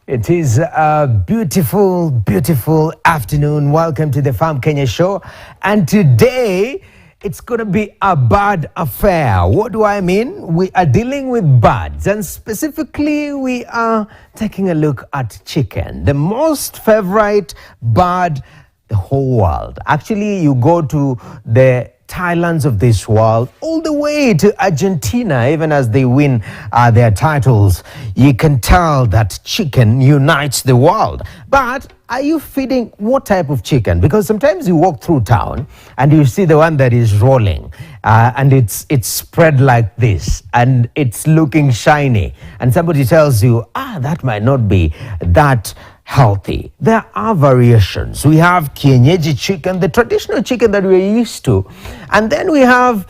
It is a beautiful, beautiful afternoon. Welcome to the Farm Kenya show. And today, it's going to be a bird affair. What do I mean? We are dealing with birds, and specifically, we are taking a look at chicken, the most favorite bird the whole world. Actually, you go to the Thailands of this world, all the way to Argentina, even as they win their titles. You can tell that chicken unites the world. But are you feeding what type of chicken? Because sometimes you walk through town and you see the one that is rolling and it's spread like this and it's looking shiny. And somebody tells you, that might not be that healthy. There are variations. We have Kienyeji chicken, the traditional chicken that we're used to. And then we have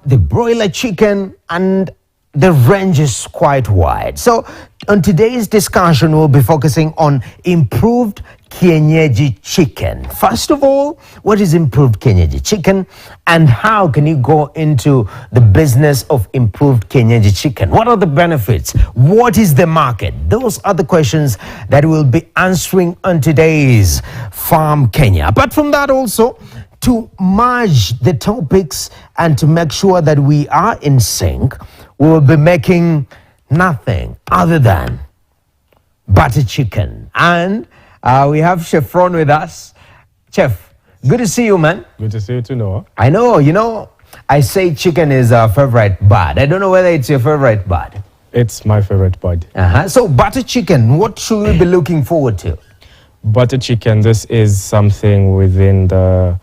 the broiler chicken, and the range is quite wide. So on today's discussion, we'll be focusing on improved Kienyeji chicken. First of all, what is improved Kienyeji chicken, and how can you go into the business of improved Kienyeji chicken? What are the benefits? What is the market? Those are the questions that we'll be answering on today's Farm Kenya. Apart from that, also, to merge the topics and to make sure that we are in sync, we will be making nothing other than butter chicken. And we have Chef Ron with us. Chef, good to see you, man. Good to see you too, Noah. I know, I say chicken is our favorite bird. I don't know whether it's your favorite bird. It's my favorite bird. So butter chicken, what should we be looking forward to? Butter chicken, this is something within the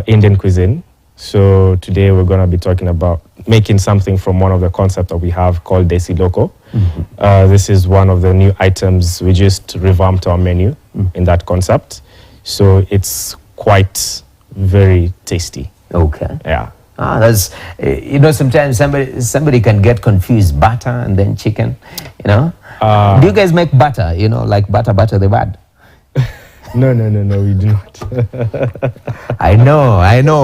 Indian cuisine. So today we're going to be talking about making something from one of the concepts that we have called Desi Loco. Mm-hmm. This is one of the new items we just revamped our menu in that concept. So it's quite very tasty. Okay. Yeah. That's, sometimes somebody can get confused, butter and then chicken, Do you guys make butter, like butter the bird? No, we do not. I know,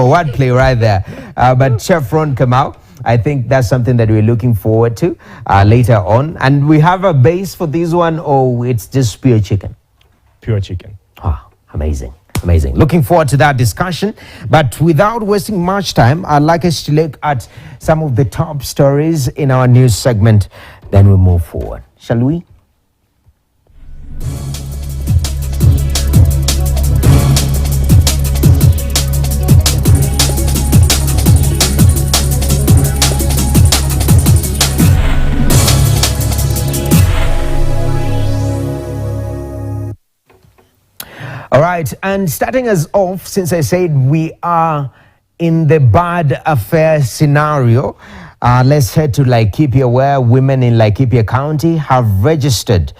wordplay right there. But Chef Ron Kamau, I think that's something that we're looking forward to later on. And we have a base for this one, or it's just pure chicken? Pure chicken. Amazing. Looking forward to that discussion. But without wasting much time, I'd like us to look at some of the top stories in our news segment. Then we'll move forward. Shall we? All right, and starting us off, since I said we are in the bird affair scenario, let's head to Laikipia, where women in Laikipia County have registered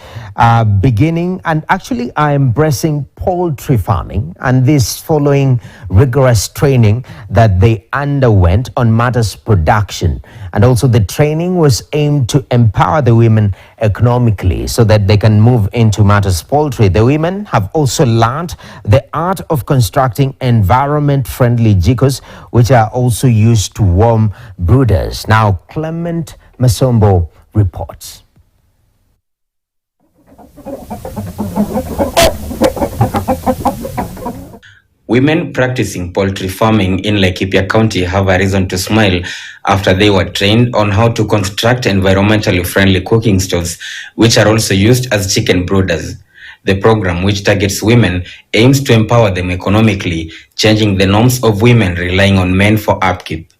beginning and actually are embracing poultry farming, and this following rigorous training that they underwent on matters production. And also the training was aimed to empower the women economically so that they can move into matters poultry. The women have also learned the art of constructing environment-friendly jikos, which are also used to warm brooders. Now, Clement Masombo reports. Women practicing poultry farming in Laikipia County have a reason to smile after they were trained on how to construct environmentally friendly cooking stoves, which are also used as chicken brooders. The program, which targets women, aims to empower them economically, changing the norms of women relying on men for upkeep.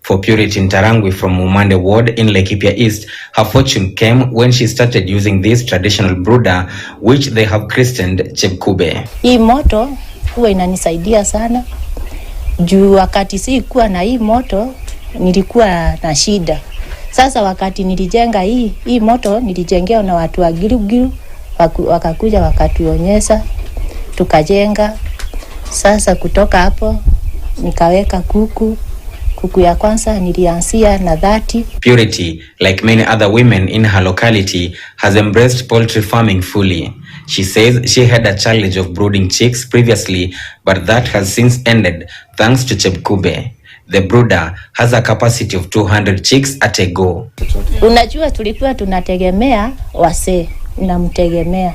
For Purity Ntarangwi from Mumande Ward in Laikipia East, her fortune came when she started using this traditional brooder, which they have christened Chebkube. Hii moto huwa inanisaidia sana. Juu wakati sikuwa na hii moto nilikuwa na shida. Sasa wakati nilijenga hii moto nilijengea na watu wa Girugiru, wakakuja wakatuonyesha, tukajenga. Sasa kutoka hapo nikaweka kuku ya kwanza nilianzia na 30. Purity, like many other women in her locality, has embraced poultry farming fully. She says she had a challenge of brooding chicks previously, but that has since ended thanks to Chebkube. The brooder has a capacity of 200 chicks at a go. Unajua tulikuwa tunategemea wasee unamtegemea.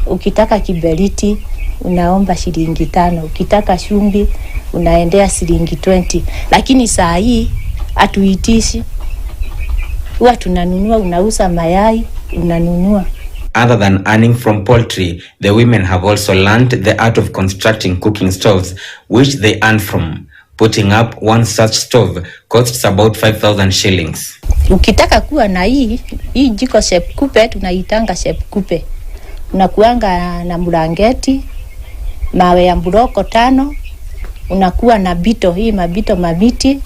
Ukitaka kiberiti unaomba shilingi 5, ukitaka shumbi unaendea shilingi 20. Lakini saa hii hatuitishi, huwa tunanunua, unauza mayai unanunua. Other than earning from poultry, the women have also learned the art of constructing cooking stoves, which they earn from. Putting up one such stove costs about 5,000 shillings. Ukitaka kuwa na hii jiko shape kupe, tunaitanga shape kupe. Unakuanga na mlangeti, mawe ya mburoko 5, unakuwa na bito, hii mabito mabiti,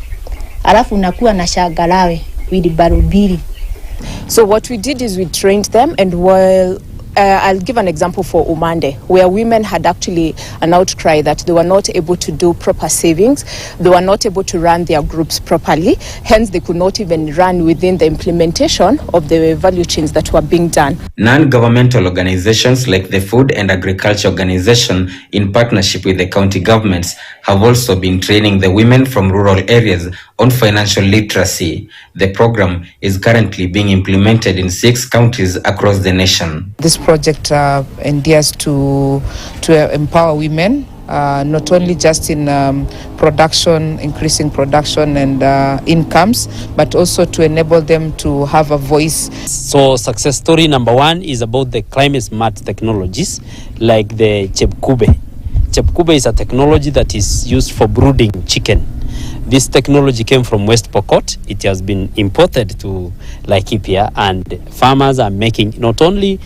alafu unakuwa na shagalawe wheelbarrow 2. So what we did is we trained them, and while I'll give an example for Umande, where women had actually an outcry that they were not able to do proper savings, they were not able to run their groups properly, hence they could not even run within the implementation of the value chains that were being done. Non-governmental organizations like the Food and Agriculture Organization, in partnership with the county governments, have also been training the women from rural areas on financial literacy. The program is currently being implemented in 6 counties across the nation. This project endears to empower women, not only just in production, increasing production and incomes, but also to enable them to have a voice. So success story number 1 is about the climate smart technologies like the Chepkube. Chepkube is a technology that is used for brooding chicken. This technology came from West Pokot. It has been imported to Laikipia, and farmers are making not only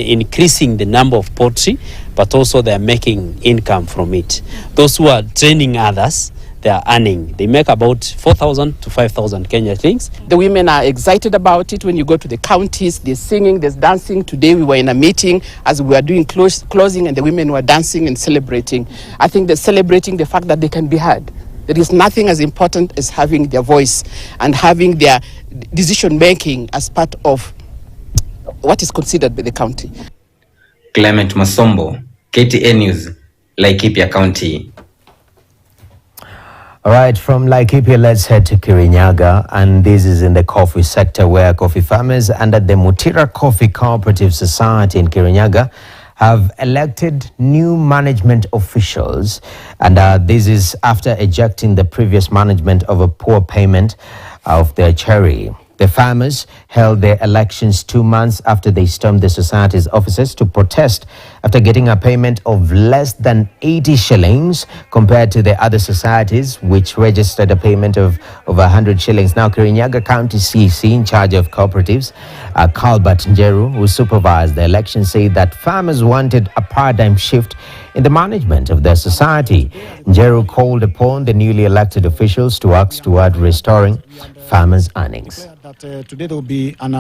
increasing the number of poultry, but also they are making income from it. Those who are training others, they are earning. They make about 4,000 to 5,000 Kenya shillings. The women are excited about it. When you go to the counties, there's singing, there's dancing. Today we were in a meeting as we were doing closing, and the women were dancing and celebrating. I think they're celebrating the fact that they can be heard. There is nothing as important as having their voice and having their decision making as part of what is considered by the county. Clement Masombo, KTN News, Laikipia County. All right, from Laikipia, let's head to Kienyeji, and this is in the coffee sector, where coffee farmers under the Mutira Coffee Cooperative Society in Kienyeji have elected new management officials, and this is after ejecting the previous management of a poor payment of their cherry. The farmers held their elections 2 months after they stormed the society's offices to protest after getting a payment of less than 80 shillings compared to the other societies, which registered a payment of over 100 shillings. Now, Kienyeji County CC in charge of cooperatives, Calbert Njeru, who supervised the election, said that farmers wanted a paradigm shift in the management of their society. Njeru called upon the newly elected officials to act toward restoring farmers' earnings. Today there will be an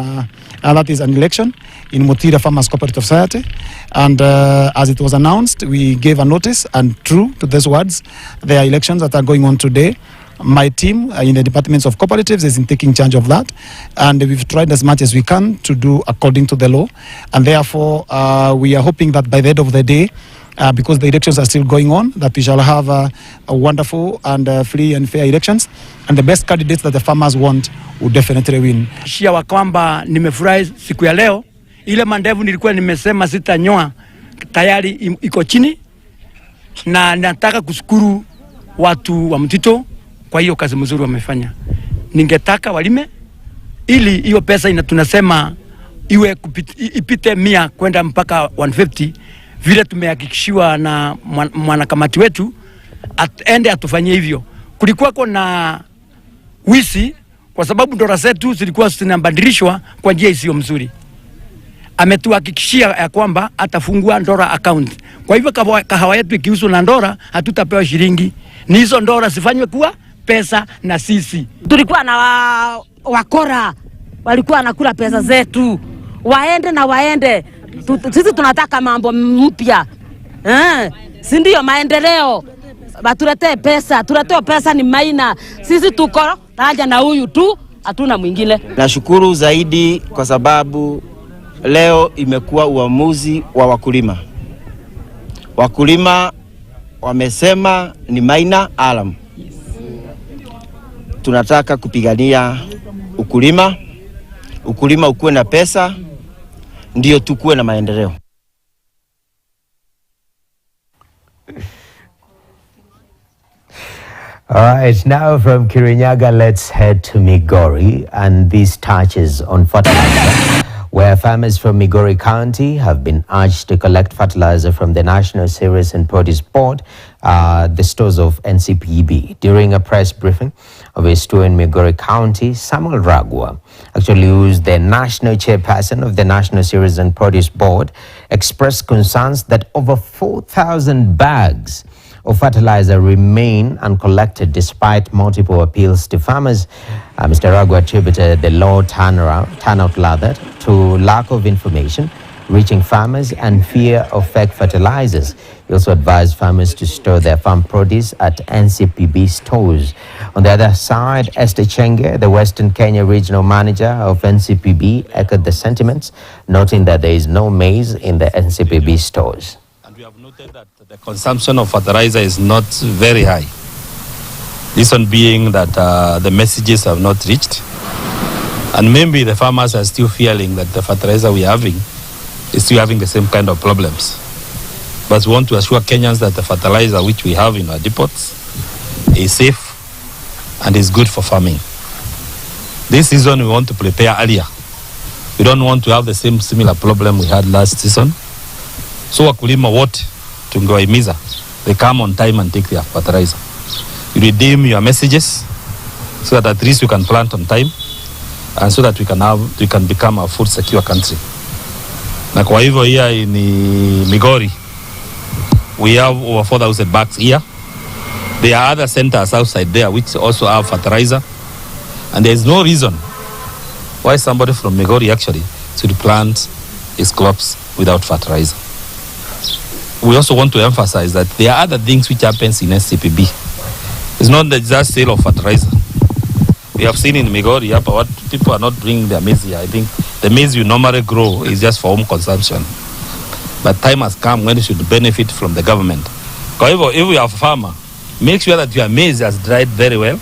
election in Mutira Farmers Cooperative Society, and as it was announced, we gave a notice, and true to those words, there are elections that are going on today. My team in the departments of cooperatives is in taking charge of that, and we've tried as much as we can to do according to the law, and therefore we are hoping that by the end of the day, because the elections are still going on, that we shall have a wonderful and free and fair elections, and the best candidates that the farmers want will definitely win. Shia wa kwamba nimefurahi siku ya leo, ile mandevu nilikuwa nimesema sitanyoa tayari iko chini, na nataka kushukuru watu wa Mtito kwa hiyo kazi mzuri wamefanya. Ningetaka walime ili hiyo pesa tunasema iwe ipite 100 kwenda mpaka 150, vile tumehakikishiwa na mwanakamati wetu ende atufanyie hivyo. Kulikuwa na wisi kwa sababu ndora zetu zilikuwa zinabadilishwa kwa njia isiyo mzuri. Ametuhakikishia ya kwamba atafungua ndora account. Kwa hivyo kahawa yetu ikiuzwa na ndora hatutapewa shilingi. Ni hizo ndora zifanywe kuwa pesa na sisi. Tulikuwa na wakora walikuwa wanakula pesa zetu. Waende. Sisi tunataka mambo mpya. Si ndio maendeleo. Batuletee pesa, tuletea pesa ni maina. Sisi tuko haja na huyu tu, hatuna mwingine. Nashukuru zaidi kwa sababu leo imekuwa uamuzi wa wakulima. Wakulima wamesema ni maina alam. Tunataka kupigania ukulima, ukulima ukuwe na pesa, ndio tukue na maendeleo. All right, now from Kirinyaga, let's head to Migori, and this touches on fertilizer, where farmers from Migori County have been urged to collect fertilizer from the National Cereals and Produce Board, the stores of NCPB. During a press briefing of a store in Migori County, Samuel Ragwa, actually who's the national chairperson of the National Cereals and Produce Board, expressed concerns that over 4,000 bags of fertilizer remain uncollected despite multiple appeals to farmers. Mr. Ragwa attributed the low turnout to lack of information reaching farmers and fear of fake fertilizers. He also advised farmers to store their farm produce at NCPB stores. On the other side, Esther Chenge, the Western Kenya Regional Manager of NCPB, echoed the sentiments, noting that there is no maize in the NCPB stores. And we have noted that the consumption of fertilizer is not very high. Reason being that the messages have not reached, and maybe the farmers are still feeling that the fertilizer we are having is still having the same kind of problems. But we want to assure Kenyans that the fertilizer which we have in our depots is safe and is good for farming. This season we want to prepare earlier. We don't want to have the same similar problem we had last season. So wakulima wote tungewaimiza they come on time and take their fertilizer. You redeem your messages so that at least we can plant on time and so that we can become a food secure country. Na kwa hivyo here in Migori we have over 4,000 bags here. There are other centers outside there which also have fertilizer, and there is no reason why somebody from Migori actually should plant his crops without fertilizer. We also want to emphasize that there are other things which happens in SCPB. It's not just sale of fertilizer. We have seen in Migori, what people are not bringing their maize here. I think the maize you normally grow is just for home consumption. But time has come when you should benefit from the government. However, if you have a farmer, make sure that your maize has dried very well.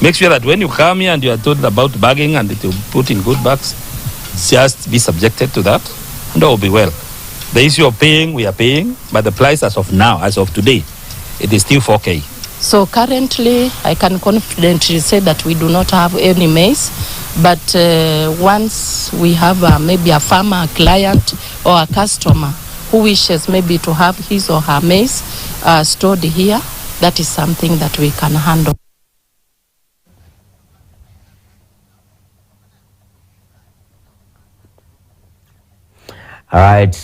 Make sure that when you come here and you are told about bagging and it will put in good bags, just be subjected to that and all will be well. The issue of paying, we are paying, but the price as of now, as of today, it is still 4K. So currently, I can confidently say that we do not have any maize, but once we have maybe a farmer, a client, or a customer who wishes maybe to have his or her maize stored here, that is something that we can handle. All right,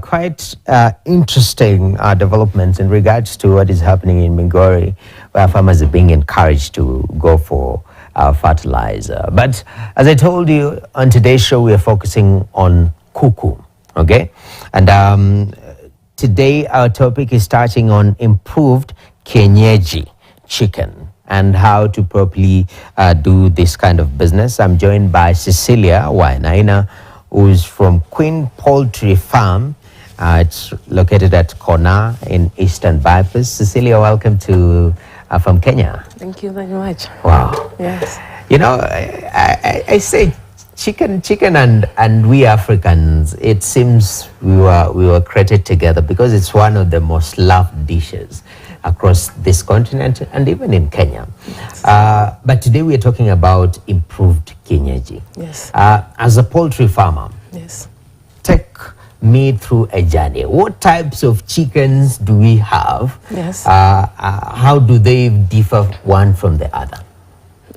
quite interesting developments in regards to what is happening in Migori, where farmers are being encouraged to go for fertilizer. But as I told you, on today's show, we are focusing on kuku, okay? And today, our topic is touching on improved Kienyeji chicken and how to properly do this kind of business. I'm joined by Cecilia Wainaina, who's from Queen Poultry Farm. It's located at Kona in Eastern Bypass. Cecilia, welcome to from Kenya. Thank you very much. Wow. Yes. You know, I say chicken and we Africans, it seems we were created together because it's one of the most loved dishes across this continent and even in Kenya. Yes. But today we are talking about improved Kienyeji. Yes. As a poultry farmer, yes, take me through a journey. What types of chickens do we have? Yes. How do they differ one from the other?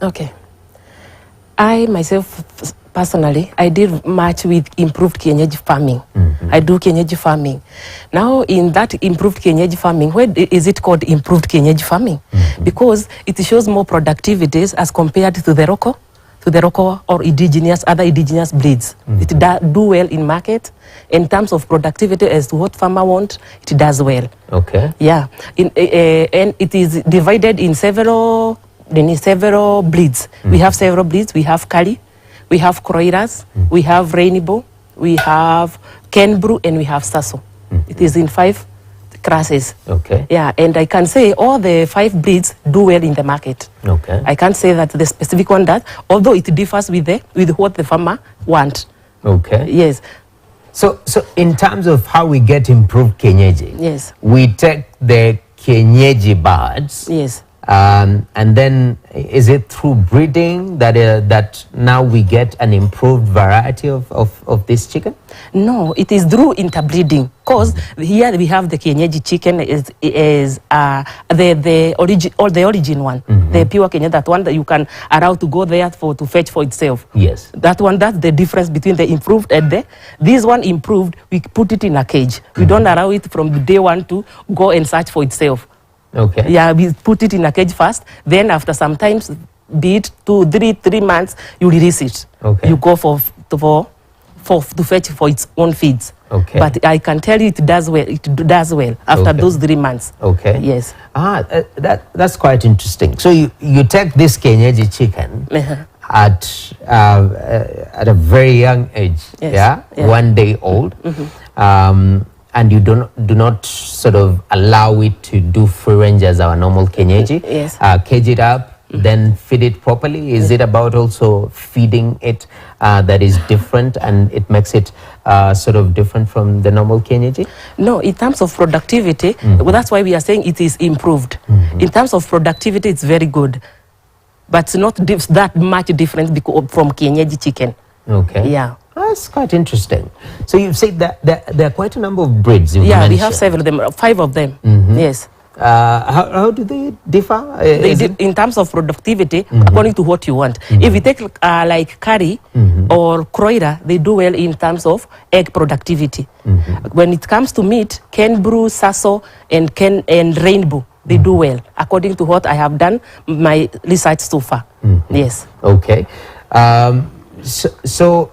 Okay. I myself personally, I did much with improved Kienyeji farming. Mm-hmm. I do Kienyeji farming. Now in that improved Kienyeji farming, why is it called improved Kienyeji farming? Mm-hmm. Because it shows more productivities as compared to the local or other indigenous breeds. Mm-hmm. It do well in market. In terms of productivity as to what farmer want, it does well. Okay. Yeah. And it is divided in several breeds. Mm-hmm. We have several breeds. We have Kali, we have Croiras, we have Rainbow, we have Kenbrew, and we have Sasso. It is in 5 crosses. Okay. Yeah, and I can say all the 5 breeds do well in the market. Okay. I can't say that the specific one does, although it differs with what the farmer want. Okay. Yes. So in terms of how we get improved Kienyeji, Yes. we take the Kienyeji birds. Yes. And then is it through breeding that now we get an improved variety of this chicken? No, it is through interbreeding. Cause here we have the Kienyeji chicken is the origin one, the pure Kienyeji, that one that you can allow to go there to fetch for itself. Yes. That one, that's the difference between the improved and this one improved. We put it in a cage. We don't allow it from day one to go and search for itself. Okay. Yeah, we put it in a cage first. Then after some times, be it 3 months, you release it. Okay. You go to fetch for its own feeds. Okay. But I can tell you it does well. It does well after Okay. those 3 months. Okay. Yes. That's quite interesting. So you take this Kienyeji chicken at a very young age, Yes. yeah, Yeah. 1 day old, and you do not sort of allow it to do free range as our normal Kienyeji. Yes. Cage it up, then feed it properly. Is it about also feeding it that is different and it makes it sort of different from the normal Kienyeji? No, in terms of productivity, well, that's why we are saying it is improved. In terms of productivity, it's very good, but it's not that much different from Kienyeji chicken. Okay. Yeah. That's quite interesting. So you've said that there are quite a number of breeds. Yeah, we mentioned. have several of them, 5 of them. Yes. How do they differ? In terms of productivity, according to what you want. If you take like curry or croider, they do well in terms of egg productivity. When it comes to meat, Ken Brew, Sasso, and Rainbow, they do well, according to what I have done my research so far. Yes. Okay. So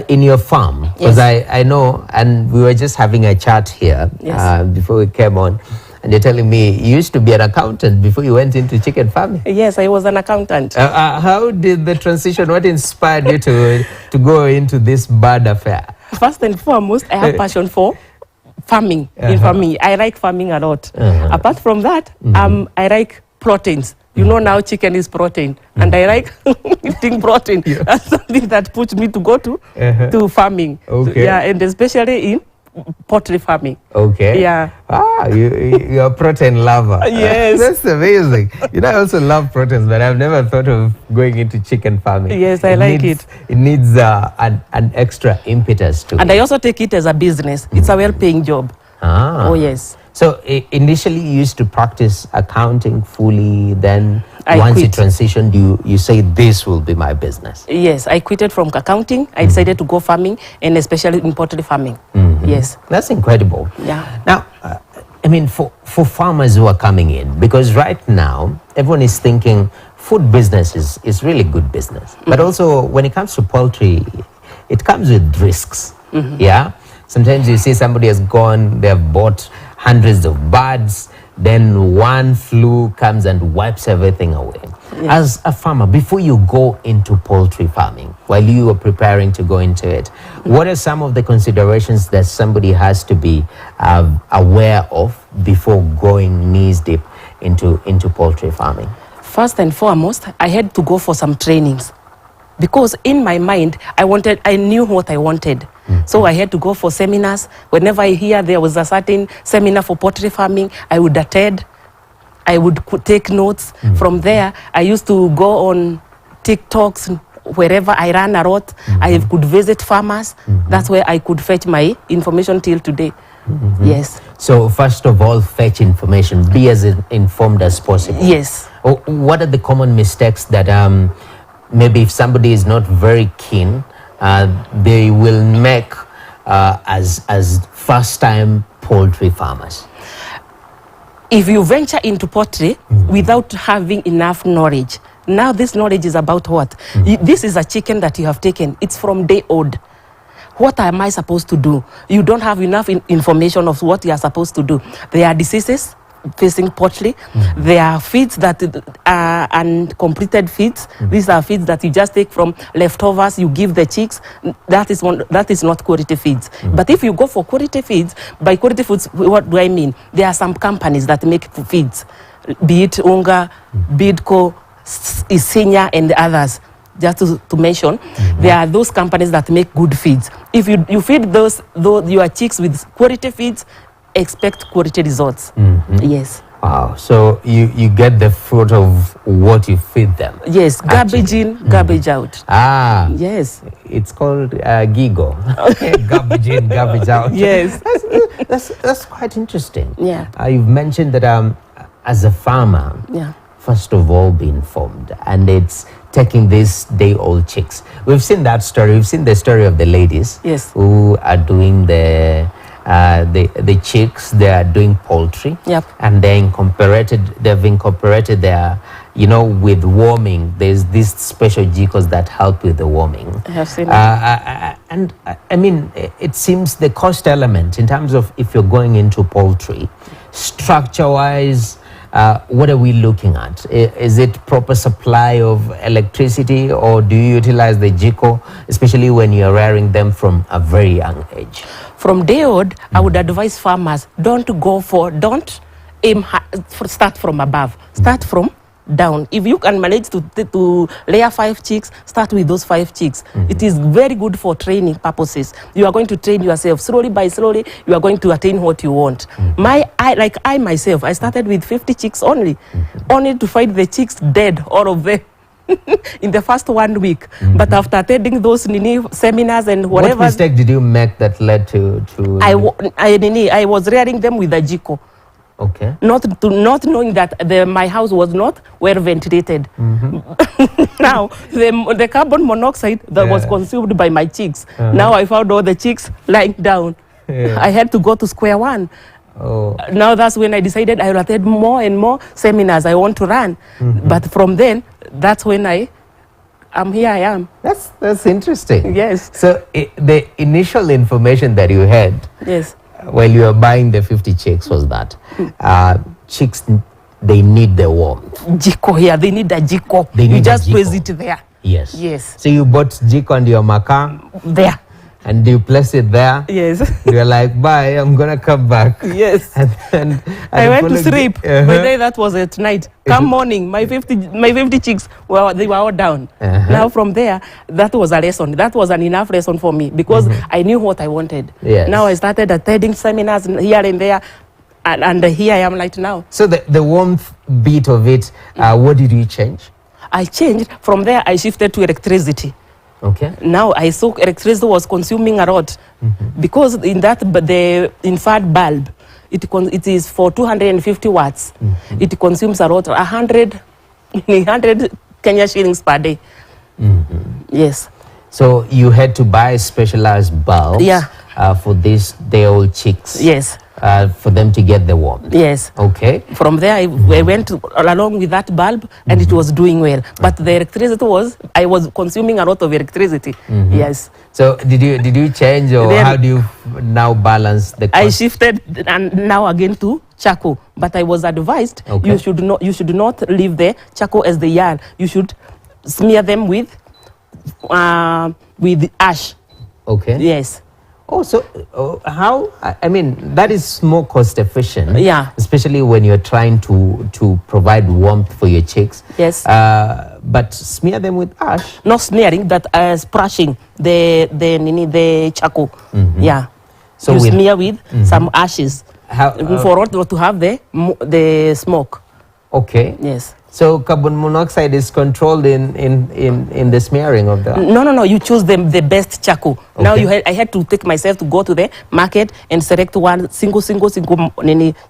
in your farm, because Yes. I know, and we were just having a chat here Yes. before we came on, and you're telling me you used to be an accountant before you went into chicken farming. Yes, I was an accountant. How did the transition, what inspired you to go into this bird affair? First and foremost, I have passion for farming. In farming, I like farming a lot. Apart from that, I like proteins. You know now chicken is protein, and I like eating protein. That's something that pushed me to go to farming. Okay. Yeah, and especially in poultry farming. Okay. Yeah. You're a protein lover. Yes. That's amazing. I also love proteins, but I've never thought of going into chicken farming. Yes, I like it. It needs an extra impetus to And I also take it as a business. It's a well-paying job. Oh, yes. So initially you used to practice accounting fully, then I once you quit. transitioned, you say this will be my business. Yes, I quitted from accounting. I decided to go farming, and especially in poultry farming. Yes. That's incredible. Yeah. Now, for farmers who are coming in, because right now everyone is thinking food business is really good business, but also when it comes to poultry, it comes with risks. Yeah. Sometimes you see somebody has gone, they have bought hundreds of birds, then one flu comes and wipes everything away. Yes. As a farmer, before you go into poultry farming, while you are preparing to go into it, what are some of the considerations that somebody has to be aware of before going knees deep into poultry farming? First and foremost, I had to go for some trainings, because in my mind, I knew what I wanted. So I had to go for seminars. Whenever I hear there was a certain seminar for poultry farming, I would attend. I would take notes. From there, I used to go on TikToks, wherever I ran a lot. I could visit farmers. That's where I could fetch my information till today. Yes. So first of all, fetch information. Be as informed as possible. Yes. What are the common mistakes that maybe if somebody is not very keen, they will make as first-time poultry farmers? If you venture into poultry without having enough knowledge, now this knowledge is about what? This is a chicken that you have taken. It's from day old. What am I supposed to do? You don't have enough information of what you are supposed to do. There are diseases facing poultry. There are feeds that are uncompleted feeds. These are feeds that you just take from leftovers, you give the chicks. That is not quality feeds. But if you go for quality feeds, by quality foods, what do I mean? There are some companies that make feeds, be it Unga, Bidco, Isinya, and others. Just to mention, there are those companies that make good feeds. If you feed your chicks with quality feeds, expect quality results. Yes. Wow. So you get the fruit of what you feed them. Yes. Garbage in, garbage out. Ah. Yes. It's called GIGO. Garbage in, garbage out. Yes. That's quite interesting. Yeah. You've mentioned that as a farmer, first of all, be informed, and it's taking these day-old chicks. We've seen that story. We've seen the story of the ladies who are doing the chicks. They are doing poultry, and they've incorporated their, with warming. There's these special jikos that help with the warming. I have seen and I mean, it seems the cost element in terms of if you're going into poultry, structure-wise, what are we looking at? Is it proper supply of electricity, or do you utilize the jiko, especially when you're rearing them from a very young age? From day old, I would advise farmers, don't aim start from above, start from down. If you can manage to layer 5 chicks, start with those 5 chicks. It is very good for training purposes. You are going to train yourself slowly by slowly. You are going to attain what you want. I myself, I started with 50 chicks only to find the chicks dead, all of them. In the first 1 week. But after attending those seminars and whatever. What mistake did you make that led to I was rearing them with a jiko. Okay. Not knowing that my house was not well ventilated. Now the carbon monoxide that was consumed by my chicks. Now I found all the chicks lying down. I had to go to square one. Now that's when I decided I will attend more and more seminars I want to run. But from then, that's when I am. That's interesting. Yes. So the initial information that you had, while you were buying the 50 chicks, was that chicks, they need the warmth. Jiko here, they need a jiko. You just place it there. Yes. Yes. So you bought jiko and your maca there. And you place it there. Yes. You're like, bye, I'm gonna come back. Yes. And I went to sleep. By day that was at night. Come morning, my 50 chicks they were all down. Now from there, that was a lesson. That was an enough lesson for me because I knew what I wanted. Yes. Now I started attending seminars here and there, and here I am right now. So the warmth bit of it, what did you change? I changed. From there, I shifted to electricity. Okay. Now I saw electricity was consuming a lot because in that the infrared bulb, it is for 250 watts. It consumes a lot, 100 Kenya shillings per day. Yes. So you had to buy specialized bulbs for these day-old chicks. Yes. For them to get the warmth. Yes. Okay. From there, I went along with that bulb, and it was doing well. But the electricity I was consuming a lot of electricity. Yes. So did you change, or then, how do you now balance the cost? I shifted and now again to charcoal. But I was advised you should not leave the charcoal as the yarn. You should smear them with ash. Okay. Yes. Oh, so how? I mean, that is more cost efficient. Yeah. Especially when you're trying to provide warmth for your chicks. Yes. But smear them with ash. Not smearing, but splashing the charcoal. Yeah. So you smear with some ashes for it to have the smoke. Okay. Yes. So carbon monoxide is controlled in the smearing of the... No. You choose the best charcoal. Okay. Now I had to take myself to go to the market and select one single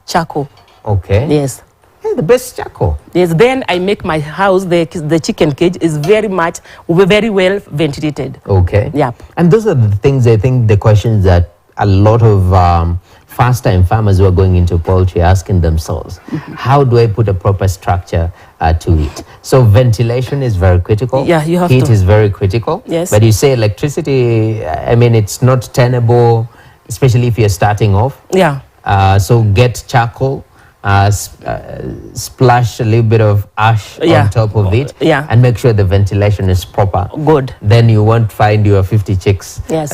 charcoal. Okay. Yes. Yeah, the best charcoal. Yes. Then I make my house, the chicken cage is very well ventilated. Okay. Yeah. And those are the things, I think, the questions that a lot of first-time farmers who are going into poultry asking themselves, how do I put a proper structure to it? So ventilation is very critical. Yeah, you have Heat is very critical. Yes. But you say electricity, I mean, it's not tenable, especially if you're starting off. Yeah. So get charcoal splash a little bit of ash on top of it, and make sure the ventilation is proper. Good. Then you won't find your 50 chicks, Yes.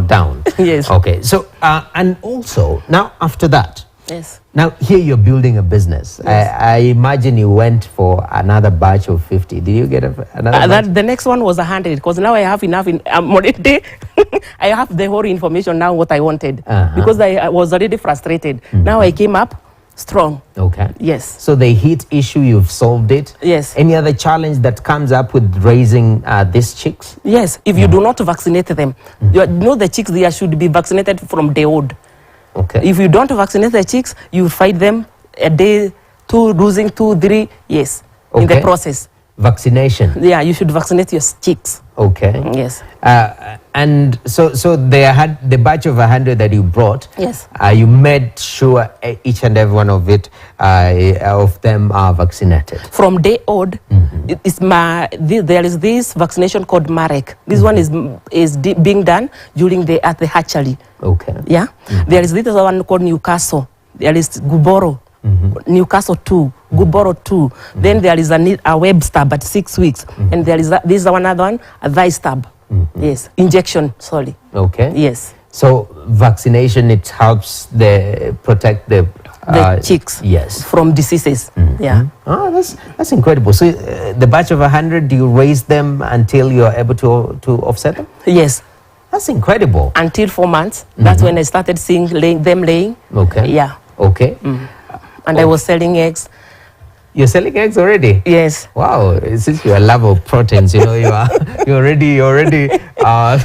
Down. Yes. Okay. So, and also now after that. Yes. Now here you're building a business. Yes. I imagine you went for another batch of 50. Did you get another batch? The next one was 100 because now I have enough. I have the whole information now what I wanted because I was already frustrated. Now I came up strong. Okay. Yes. So the heat issue, you've solved it. Yes. Any other challenge that comes up with raising these chicks? Yes. If you do not vaccinate them, you know the chicks they should be vaccinated from day old. Okay. If you don't vaccinate the chicks, you fight them a day, 2, losing 2, 3 years in the process. Vaccination. Yeah, you should vaccinate your chicks. Okay. Yes. And so they had the batch of 100 that you brought. Yes. You made sure each and every one of them are vaccinated. From day old, there is this vaccination called Marek. This one is being done during at the hatchery. Okay. Yeah. There is this one called Newcastle. There is Guboro. Newcastle 2, Guboro 2. Then there is a web stab at 6 weeks. And there is this one other one, a vice stab. Yes, injection, sorry. Okay. Yes. So vaccination, it helps protect the chicks from diseases. Yeah. Oh, that's incredible. So the batch of 100, do you raise them until you're able to offset them? Yes. That's incredible. Until 4 months. That's when I started seeing them laying. Okay. Yeah. Okay. And I was selling eggs. You're selling eggs already? Yes. Wow. Since you are a lover of proteins, you're already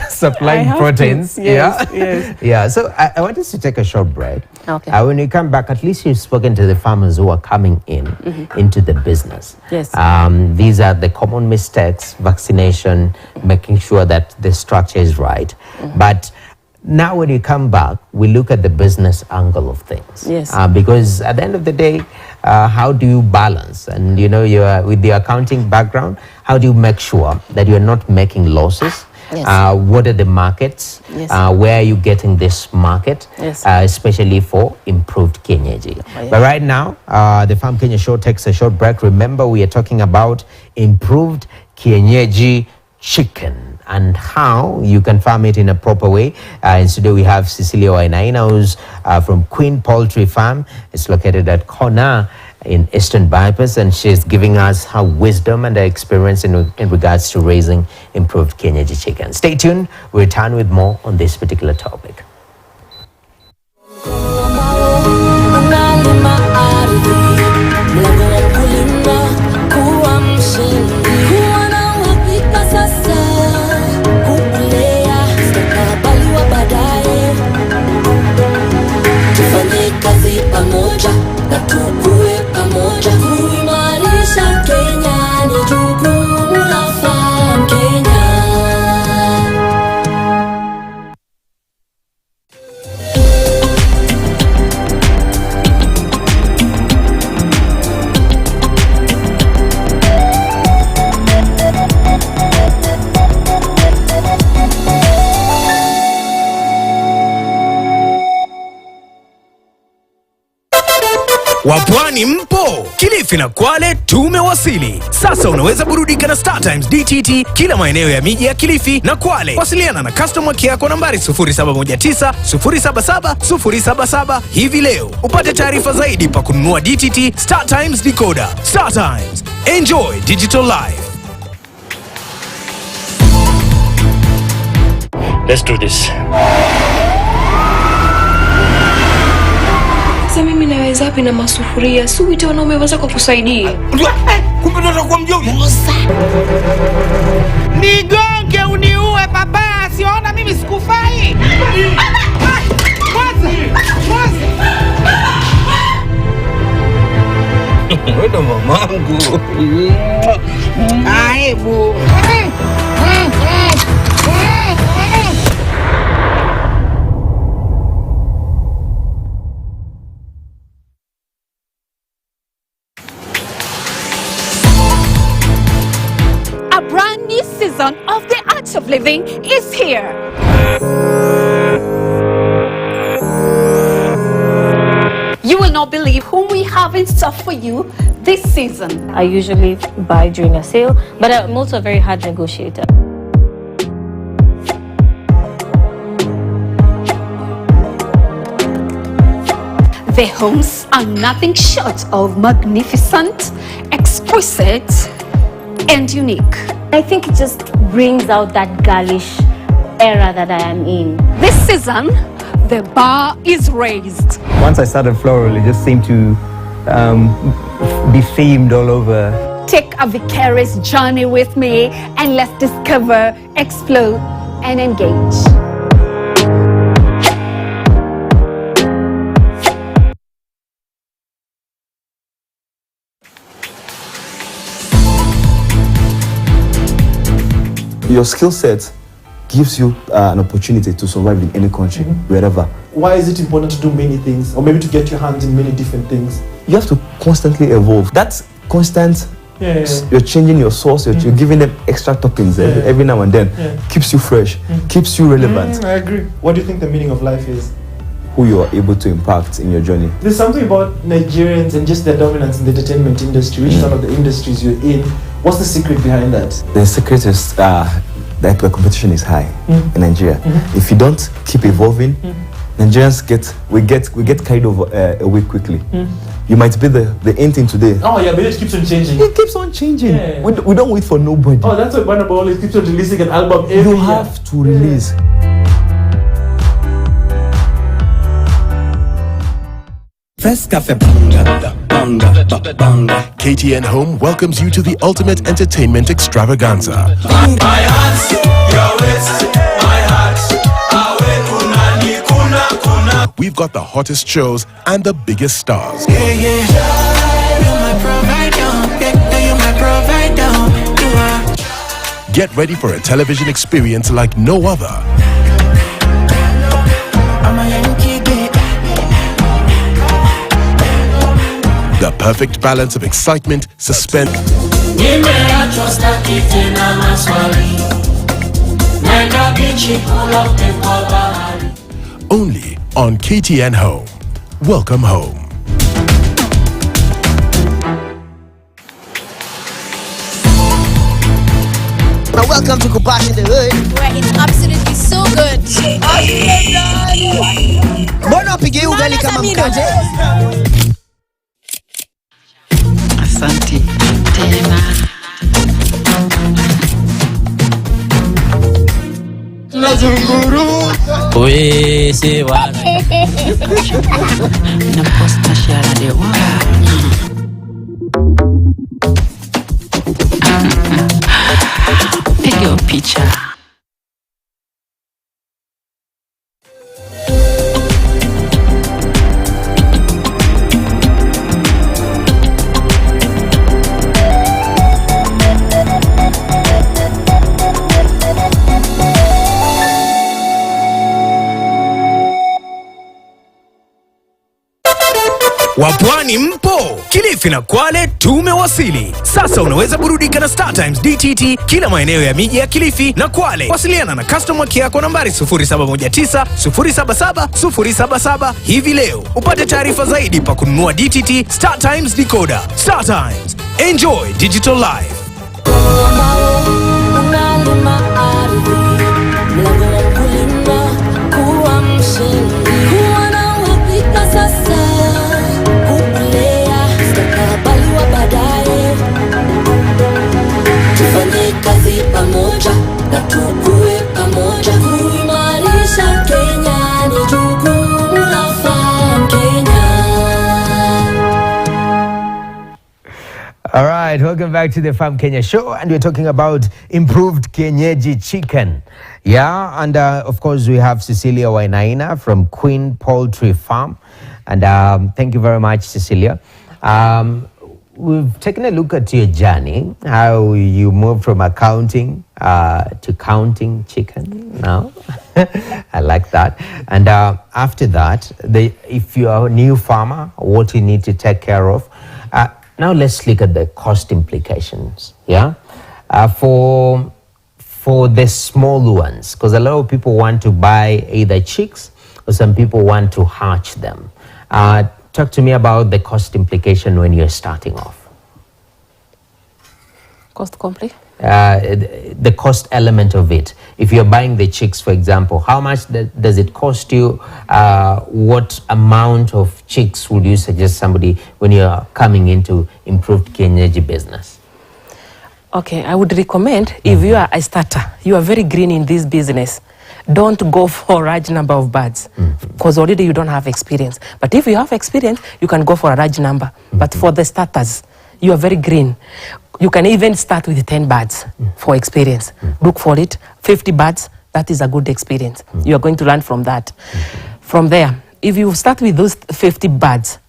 supplying proteins. Yes, Yeah. yes. Yeah. So I want us to take a short break. Okay. When you come back, at least you've spoken to the farmers who are coming into the business. Yes. These are the common mistakes: vaccination, making sure that the structure is right. But now when you come back, we look at the business angle of things. Yes. Because at the end of the day, how do you balance? And you're with the accounting background, how do you make sure that you're not making losses? Yes. What are the markets? Yes. Where are you getting this market? Yes. Especially for improved Kienyeji. But right now, the Farm Kenya show takes a short break. Remember, we are talking about improved Kienyeji chicken and how you can farm it in a proper way. In studio we have Cecilia Wainaina, who's from Queen Poultry Farm. It's located at Kona in Eastern Bypass, and she's giving us her wisdom and her experience in regards to raising improved Kienyeji chicken. Stay tuned. We'll return with more on this particular topic. Wapwani mpo? Kilifi na Kwale tumewasili. Sasa unaweza burudika na Star Times DTT kila maeneo ya miji ya Kilifi na Kwale. Wasiliana na customer care yako nambari 0719 077 077 hivi leo. Upate taarifa zaidi pa kununua DTT Star Times Decoder. Star Times. Enjoy digital life. Let's do this. Mimi naweza wapi na masufuria? Si uite wanaume waza kwa kusaidia. Kumbe ndo utakuwa mjoli. Nigonge uniue baba, siona mimi sikufai. Mwaza. Wewe ndo mamangu. Aibu. A brand new season of The Art of Living is here. You will not believe whom we have in store for you this season. I usually buy during a sale, but I'm also a very hard negotiator. Their homes are nothing short of magnificent, exquisite, and unique. I think it just brings out that girlish era that I am in. This season, the bar is raised. Once I started Floral, it just seemed to be themed all over. Take a vicarious journey with me and let's discover, explore, and engage. Your skill set gives you an opportunity to survive in any country, wherever. Why is it important to do many things, or maybe to get your hands in many different things? You have to constantly evolve. That's constant. Yeah. You're changing your sauce, you're giving them extra toppings every now and then. Keeps you fresh, keeps you relevant. I agree. What do you think the meaning of life is? Who you are able to impact in your journey. There's something about Nigerians and just their dominance in the entertainment industry, which is one of the industries you're in. What's the secret behind that? The secret is that the competition is high in Nigeria. If you don't keep evolving, Nigerians get carried away quickly. You might be the end thing today. Oh yeah, but it keeps on changing. It keeps on changing. Yeah. We don't wait for nobody. Oh, that's why Burna Boy always keeps on releasing an album every year. You have to release. Press Cafe Banga, Banga, Banga. KTN Home welcomes you to the ultimate entertainment extravaganza. My hands, your waist, my heart. We've got the hottest shows and the biggest stars. Yeah, yeah. You're my provider. Yeah, you're my provider. Get ready for a television experience like no other. The perfect balance of excitement, suspense, only on KTN Home. Welcome home. Now welcome to Kubash in the Hood, where it's absolutely so good. Mbona upige ugali kama mkate? Asante tena. Tunazunguru. Oye, se wana. Na posta shara de wana. Piga your picture. Wapwani mpo, Kilifi na Kwale tumewasili. Sasa unaweza burudika na StarTimes DTT kila maeneo ya miji ya Kilifi na Kwale. Wasiliana na customer care kwa nambari 0719 077 077 hivi leo. Upate taarifa zaidi pa kununua DTT StarTimes decoder. StarTimes, enjoy digital life. Pamoja na tukue pamoja kuimarisha Kenya, ni jukumu la Farm Kenya. All right, welcome back to the Farm Kenya show, and we're talking about improved Kienyeji chicken. Yeah, and of course we have Cecilia Wainaina from Queen Poultry Farm, and thank you very much, Cecilia. We've taken a look at your journey, how you moved from accounting to counting chicken now. I like that. And after that, if you are a new farmer, what you need to take care of. Now let's look at the cost implications. Yeah, for the small ones, because a lot of people want to buy either chicks or some people want to hatch them. talk to me about the cost implication when you're starting off. Cost complete? The cost element of it. If you're buying the chicks, for example, how much does it cost you? What amount of chicks would you suggest somebody when you're coming into improved kienyeji business? Okay, I would recommend if you are a starter, you are very green in this business, don't go for a large number of birds because already you don't have experience. But if you have experience, you can go for a large number. But for the starters, you are very green. You can even start with 10 birds for experience. Look for it, 50 birds, that is a good experience. You are going to learn from that. From there, if you start with those 50 birds,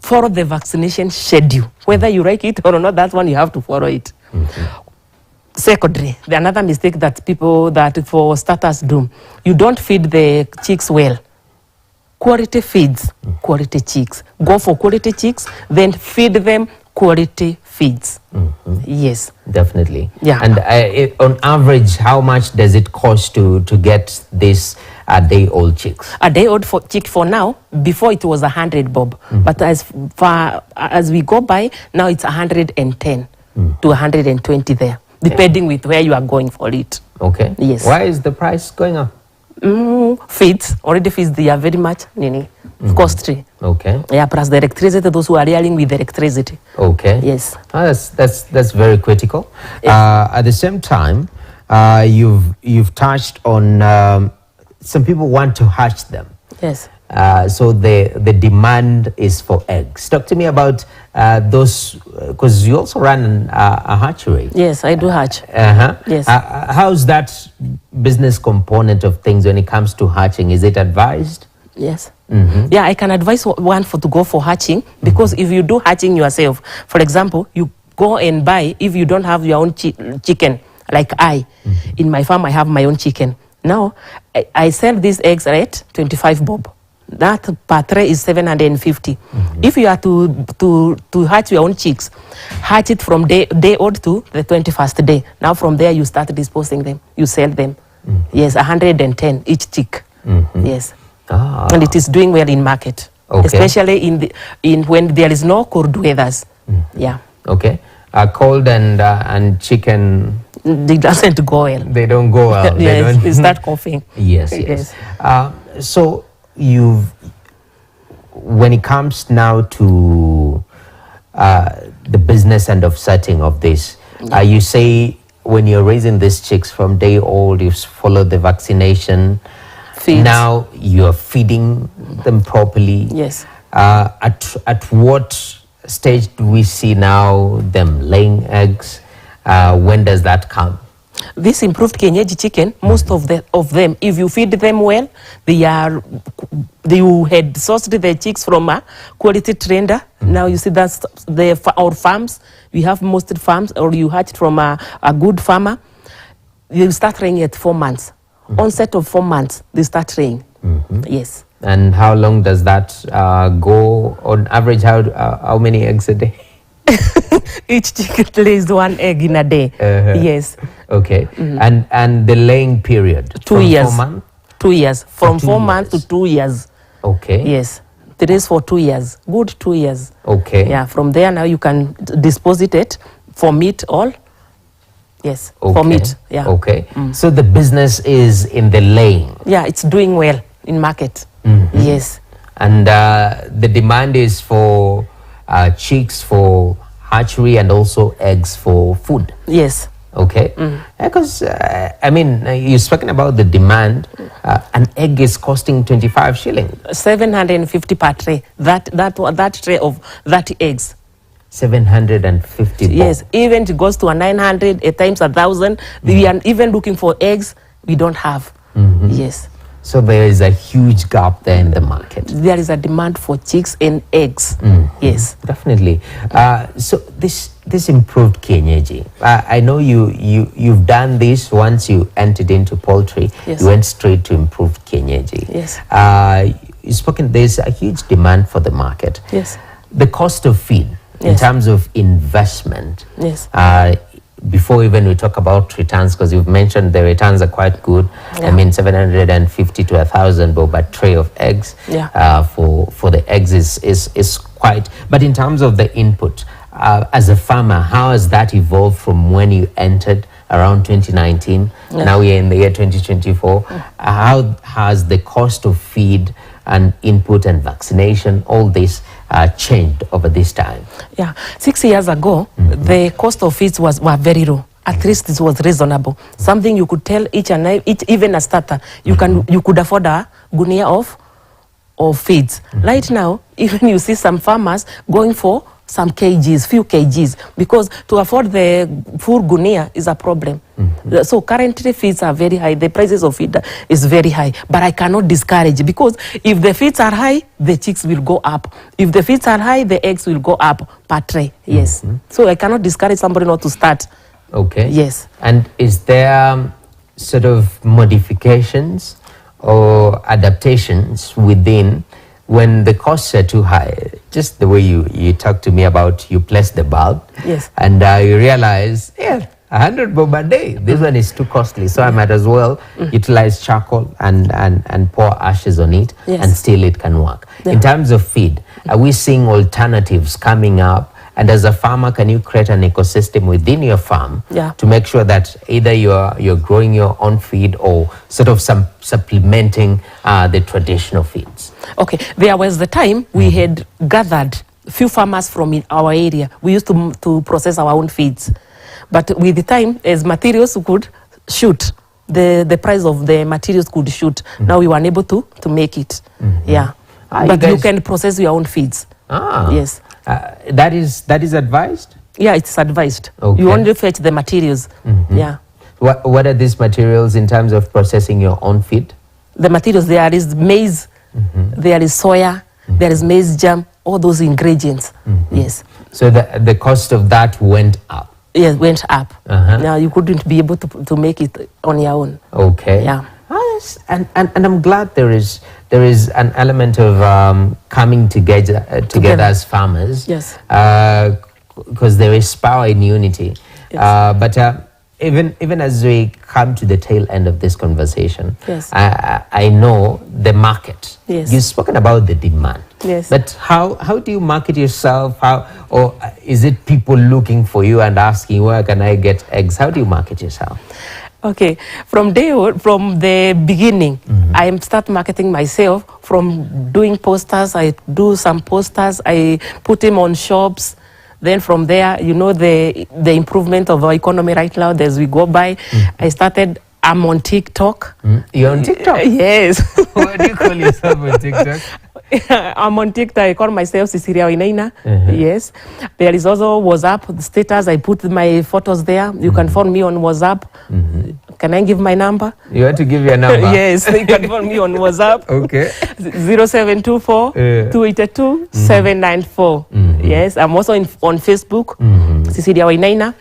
follow the vaccination schedule. Whether you like it or not, that one you have to follow it. Secondly, the another mistake that people that for starters do, you don't feed the chicks well. Quality feeds, quality chicks. Go for quality chicks, then feed them quality feeds. Yes. Definitely. Yeah. And on average, how much does it cost to get this day-old chicks? A day-old chick for now, before it was 100 bob. But as far as we go by, now it's 110 to 120 there, depending with where you are going for it. Okay. Yes. Why is the price going up? Feeds, already feeds, they are very much costly. Okay. Yeah, plus the electricity, those who are dealing with the electricity. Okay. Yes. That's very critical. Yes. At the same time, you've touched on some people want to hatch them. Yes. So the demand is for eggs. Talk to me about those, because you also run a hatchery. Yes, I do hatch. Yes. How's that business component of things when it comes to hatching? Is it advised? Yes. Yeah, I can advise one to go for hatching, because if you do hatching yourself, for example, you go and buy, if you don't have your own chicken, like in my farm, I have my own chicken. Now, I sell these eggs at 25 bob. That per tray is 750. If you are to hatch your own chicks, hatch it from day old to the 21st day. Now from there you start disposing them. You sell them. Yes, 110 each chick. Yes. And it is doing well in market. Okay. Especially in when there is no cold weathers. Yeah. Okay. Cold and chicken, they doesn't go well. They don't go well. Yes, they start coughing. Yes. So when it comes now to the business end of setting of this, you say when you're raising these chicks from day old, you follow the vaccination. Feeds. Now you're feeding them properly. Yes. At what stage do we see now them laying eggs? When does that come? This improved Kienyeji chicken, most of them, if you feed them well, you had sourced the chicks from a quality trader. Now you see that's our farms. We have most farms, or you hatch from a good farmer. You start laying at 4 months. Onset of 4 months, they start laying. Yes. And how long does that go on average? How many eggs a day? Each chicken lays 1 egg in a day. Yes. Okay. And the laying period? 2 years. 4 months? 2 years. From 4 months to 2 years. Okay. Yes. It is for 2 years. Good 2 years. Okay. Yeah. From there now you can dispose it for meat all. Yes. Okay. For meat. Yeah. Okay. So the business is in the laying. Yeah, it's doing well in market. Yes. And the demand is for chicks for hatchery and also eggs for food. Yes. Okay. Because you're speaking about the demand. An egg is costing 25 shillings. 750 per tray. That tray of 30 eggs. 750. Yes. Even it goes to a 900, at times 1,000. We are even looking for eggs. We don't have. Yes. So there is a huge gap there in the market. There is a demand for chicks and eggs. Yes. Definitely. So this improved Kienyeji. I know you've done this once you entered into poultry. Yes. You went straight to improved Kienyeji. Yes. There's a huge demand for the market. Yes. The cost of feed in terms of investment. Yes. before even we talk about returns, because you've mentioned the returns are quite good. Yeah. I mean, 750 to 1,000 bob a tray of eggs. Yeah. For the eggs is quite. But in terms of the input, as a farmer, how has that evolved from when you entered around 2019? Yeah. Now we're in the year 2024. How has the cost of feed and input and vaccination, all this changed over this time? Yeah, 6 years ago, the cost of feeds were very low. At least it was reasonable. Something you could tell even a starter, you could afford a gunia of feeds. Right now, even you see some farmers going for some kgs, few kgs, because to afford the full gunia is a problem. So currently feeds are very high. The prices of feed is very high, but I cannot discourage, because if the feeds are high, the chicks will go up. If the feeds are high, the eggs will go up per tray. Yes. So I cannot discourage somebody not to start. Okay. Yes. And is there sort of modifications or adaptations within when the costs are too high? Just the way you talk to me about, you place the bulb, yes, and you realize, 100 bob a day, this one is too costly, so I might as well utilize charcoal and pour ashes on it, yes, and still it can work. Yeah. In terms of feed, are we seeing alternatives coming up? And as a farmer, can you create an ecosystem within your farm to make sure that either you're growing your own feed or sort of supplementing the traditional feeds? Okay, there was the time we had gathered few farmers from our area. We used to process our own feeds. But with the time, as materials could shoot, the price of the materials could shoot. Now we were unable to make it. Yeah. But you can process your own feeds. Yes. That is advised? Yeah, it's advised. Okay. You only fetch the materials. Yeah. What are these materials in terms of processing your own feed? The materials, there is maize, there is soya, there is maize jam, all those ingredients. Yes. So the cost of that went up? Yes, went up. Now you couldn't be able to make it on your own. Okay. Yeah. And I'm glad there is an element of coming together as farmers. Yes. Because there is power in unity. Yes. But even as we come to the tail end of this conversation, yes, I know the market. Yes. You've spoken about the demand. Yes. But how do you market yourself? Or is it people looking for you and asking, where can I get eggs? How do you market yourself? Okay, from the beginning, I start marketing myself from doing posters. I do some posters, I put them on shops. Then from there, you know, the improvement of our economy right now as we go by, I'm on TikTok. You're on TikTok? Yes. What do you call yourself on TikTok? I'm on TikTok. I call myself Cecilia Wainaina. Yes. There is also WhatsApp status. I put my photos there. You can phone me on WhatsApp. Can I give my number? You want to give your number? Yes. You can phone me on WhatsApp. Okay. 0724 282 794. Yes. I'm also on Facebook. Cecilia Wainaina.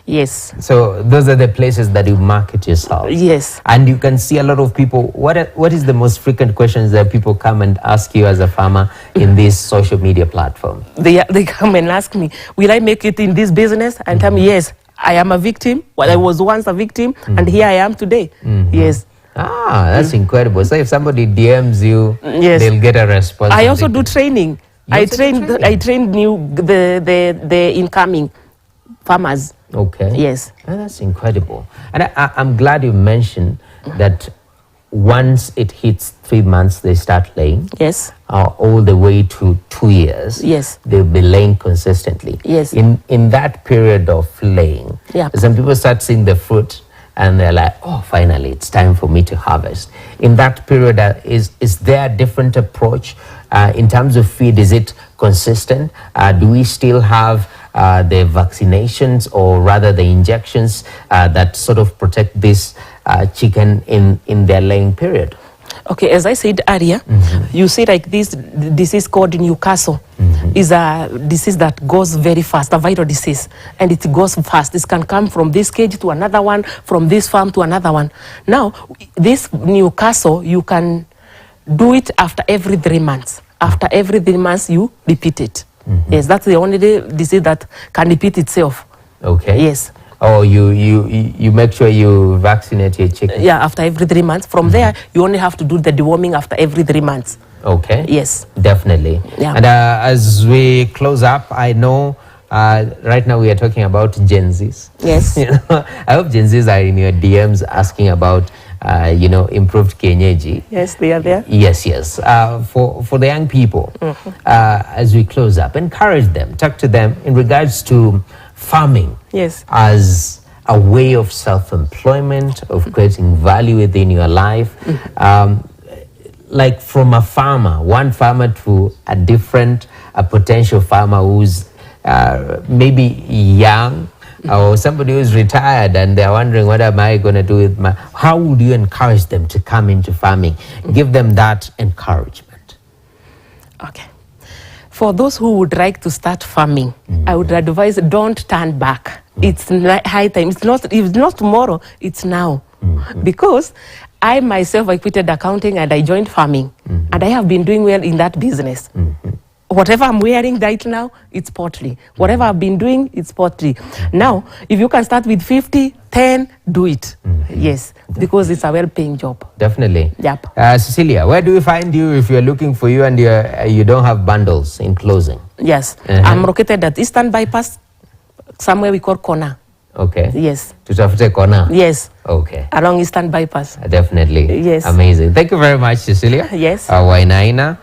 Yes. So those are the places that you market yourself. Yes. And you can see a lot of people. What is the most frequent questions that people come and ask you as a farmer in this social media platform? They come and ask me, will I make it in this business? And tell me, yes, I am a victim. Well, I was once a victim, and here I am today. Yes. That's incredible. So if somebody DMs you, yes, they'll get a response. I also do training. I train the incoming farmers. Okay. Yes. That's incredible. And I'm glad you mentioned that once it hits 3 months, they start laying. Yes. All the way to 2 years. Yes. They'll be laying consistently. Yes. In that period of laying, some people start seeing the fruit and they're like, oh, finally, it's time for me to harvest. In that period, is there a different approach in terms of feed? Is it consistent? Do we still have the vaccinations, or rather the injections that sort of protect this chicken in their laying period? Okay, as I said earlier, you see like this disease called Newcastle is a disease that goes very fast, a viral disease, and it goes fast. It can come from this cage to another one, from this farm to another one. Now, this Newcastle, you can do it after every 3 months. After every 3 months, you repeat it. Yes, that's the only disease that can repeat itself. Okay. Yes. Oh, you make sure you vaccinate your chicken. Yeah, after every 3 months. From there, you only have to do the deworming after every 3 months. Okay. Yes. Definitely. Yeah. And as we close up, I know right now we are talking about Gen Zs. Yes. You know, I hope Gen Zs are in your DMs asking about, improved Kienyeji. Yes, they are there. Yes, yes. For the young people, as we close up, encourage them, talk to them in regards to farming. Yes. As a way of self-employment, of creating value within your life. Like from a farmer, one farmer to a different, a potential farmer who's maybe young, or somebody who's retired and they're wondering, what am I going to do with my... How would you encourage them to come into farming? Give them that encouragement. Okay. For those who would like to start farming, I would advise, don't turn back. It's high time. It's not tomorrow, it's now. Because I myself, I quitted accounting and I joined farming. And I have been doing well in that business. Whatever I'm wearing right now, it's pottery. Whatever I've been doing, it's pottery. Now, if you can start with 50, 10, do it. Yes, because it's a well-paying job. Definitely. Yep. Cecilia, where do we find you if you're looking for you and you don't have bundles in closing? Yes, I'm located at Eastern Bypass, somewhere we call Kona. Okay. Yes. Tutafute Kona? Yes. Okay. Along Eastern Bypass. Definitely. Yes. Amazing. Thank you very much, Cecilia. Yes. Wainaina.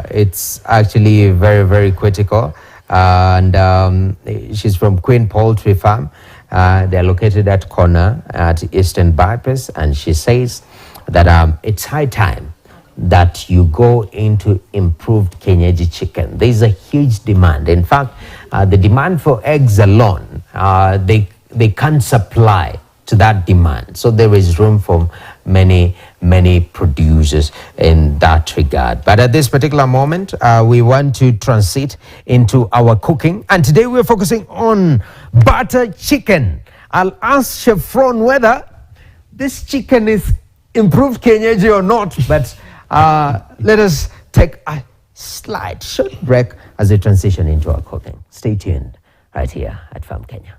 It's actually very, very critical. And she's from Queen Poultry Farm. They're located at Kona at Eastern Bypass. And she says that it's high time that you go into improved Kienyeji chicken. There's a huge demand. In fact, the demand for eggs alone, they can't supply to that demand. So there is room for many, many producers in that regard. But at this particular moment, we want to transit into our cooking. And today we're focusing on butter chicken. I'll ask Chef Ron whether this chicken is improved Kienyeji or not. But let us take a slight short break as we transition into our cooking. Stay tuned right here at Farm Kenya.